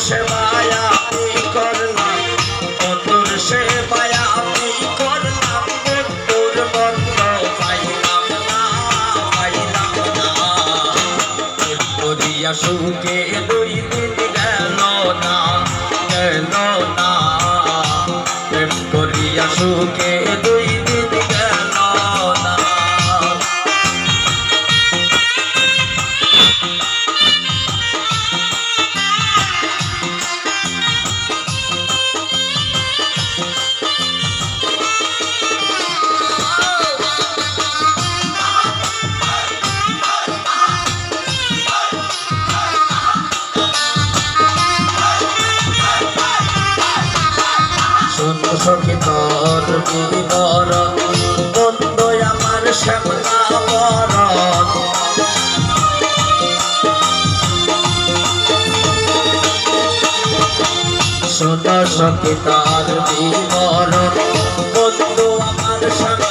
সেবায় আমি করলাম, তোর সেবায় আমি করলাম, তোর বন্ধ পাইলাম না, পাইলাম না। করিয়া সুখে 2 দিন গেল না, গেল না। প্রেম করিয়া সুখে 2 দিন গেল না। সখী তোর বিবরণ, বন্ধু আমার শ্যামলা বরণ। শোনো সখী তোর বিবরণ, বন্ধু আমার শ্যামলা